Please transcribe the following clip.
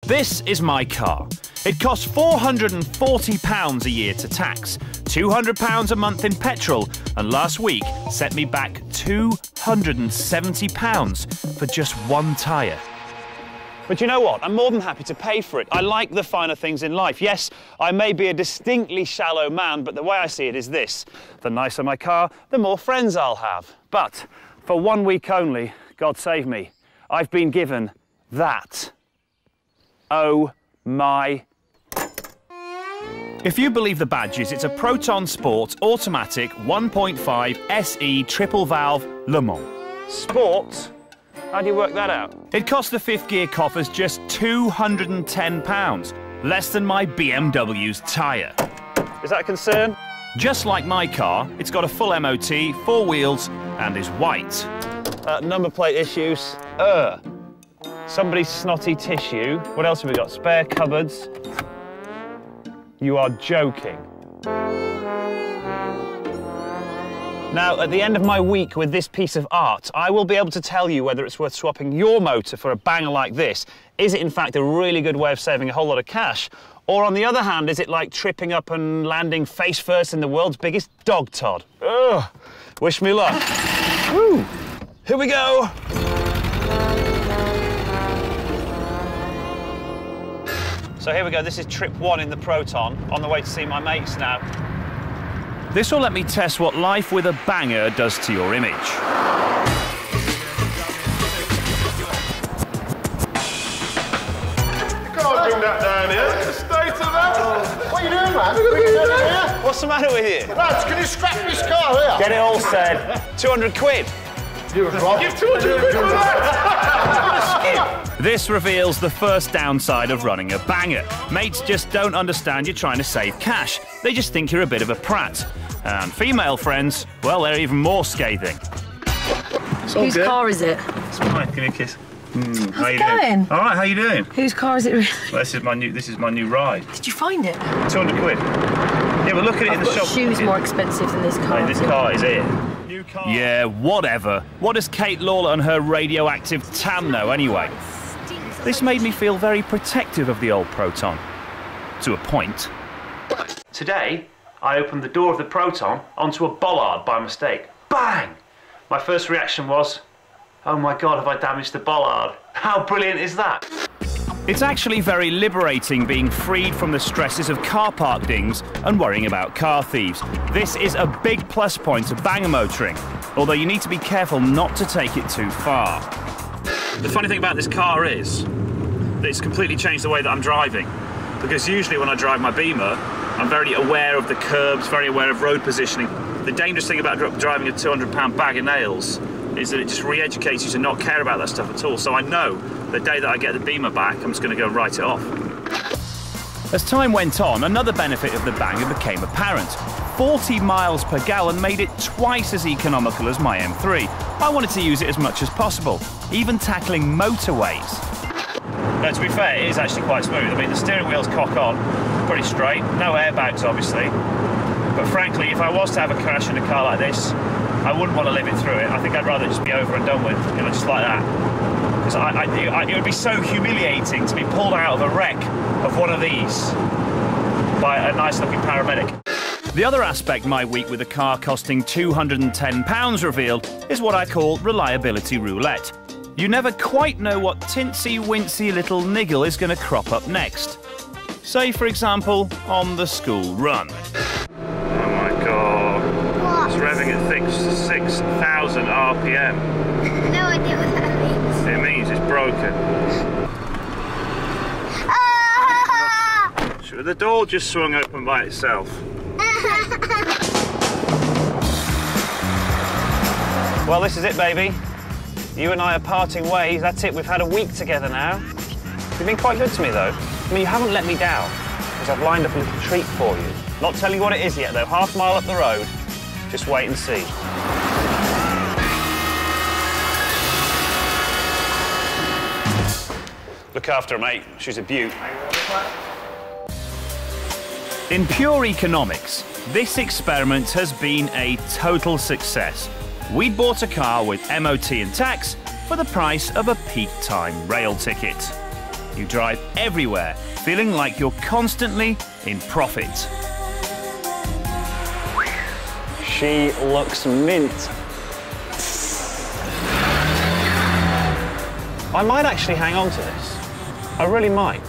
This is my car. It costs £440 a year to tax, £200 a month in petrol, and last week set me back £270 for just one tyre. But you know what? I'm more than happy to pay for it. I like the finer things in life. Yes, I may be a distinctly shallow man, but the way I see it is this. The nicer my car, the more friends I'll have. But for 1 week only, God save me, I've been given that. Oh my. If you believe the badges, it's a Proton Sport automatic 1.5 SE triple valve Le Mans. Sport? How do you work that out? It cost the fifth gear coffers just £210, less than my BMW's tyre. Is that a concern? Just like my car, it's got a full MOT, 4 wheels, and is white. Number plate issues. Somebody's snotty tissue. What else have we got? Spare cupboards. You are joking. Now, at the end of my week with this piece of art, I will be able to tell you whether it's worth swapping your motor for a banger like this. Is it, in fact, a really good way of saving a whole lot of cash? Or, on the other hand, is it like tripping up and landing face first in the world's biggest dog Todd? Ugh. Wish me luck. Woo. Here we go. So here we go. This is trip 1 in the Proton, on the way to see my mates now. This will let me test what life with a banger does to your image. You can't bring that down here. The state of that. What are you doing, man? What are you doing here? What's the matter with you? Lads, can you scrap this car here? Get it all said. 200 quid. You Rob. Give 200 quid for that. This reveals the first downside of running a banger. Mates just don't understand you're trying to save cash. They just think you're a bit of a prat. And female friends, well, they're even more scathing. Whose car is it? It's mine. Give me a kiss. How's it going? All right, how you doing? Whose car is it really? Well, this is my new ride. Did you find it? 200 quid. Yeah, but look at it in the shop. Shoes more expensive than this car. Hey, this car is it. New car. Yeah, whatever. What does Kate Lawler and her radioactive tan know anyway? This made me feel very protective of the old Proton. To a point. Today, I opened the door of the Proton onto a bollard by mistake. Bang! My first reaction was, oh my God, have I damaged the bollard? How brilliant is that? It's actually very liberating being freed from the stresses of car park dings and worrying about car thieves. This is a big plus point of banger motoring, although you need to be careful not to take it too far. The funny thing about this car is that it's completely changed the way that I'm driving, because usually when I drive my Beamer, I'm very aware of the curbs, very aware of road positioning. The dangerous thing about driving a £200 bag of nails is that it just re-educates you to not care about that stuff at all. So I know the day that I get the Beamer back, I'm just going to go write it off. As time went on, another benefit of the banger became apparent. 40 miles per gallon made it twice as economical as my M3. I wanted to use it as much as possible, even tackling motorways. No, to be fair, it is actually quite smooth. I mean, the steering wheel's cock on, pretty straight, no airbags obviously. But frankly, if I was to have a crash in a car like this, I wouldn't want to live it through it. I think I'd rather just be over and done with, you know, just like that. Because it would be so humiliating to be pulled out of a wreck of one of these by a nice-looking paramedic. The other aspect my week with a car costing £210 revealed is what I call reliability roulette. You never quite know what tinsy-wincy little niggle is going to crop up next. Say, for example, on the school run. Oh my God. What? It's revving at 6,000 RPM. No idea what that means. It means it's broken. Ah! The door just swung open by itself. Well, this is it, baby. You and I are parting ways. That's it. We've had a week together now. You've been quite good to me, though. I mean, you haven't let me down, because I've lined up a little treat for you. Not telling you what it is yet, though. Half a mile up the road. Just wait and see. Look after her, mate. She's a beaut. In pure economics, this experiment has been a total success. We bought a car with MOT and tax for the price of a peak time rail ticket. You drive everywhere, feeling like you're constantly in profit. She looks mint. I might actually hang on to this. I really might.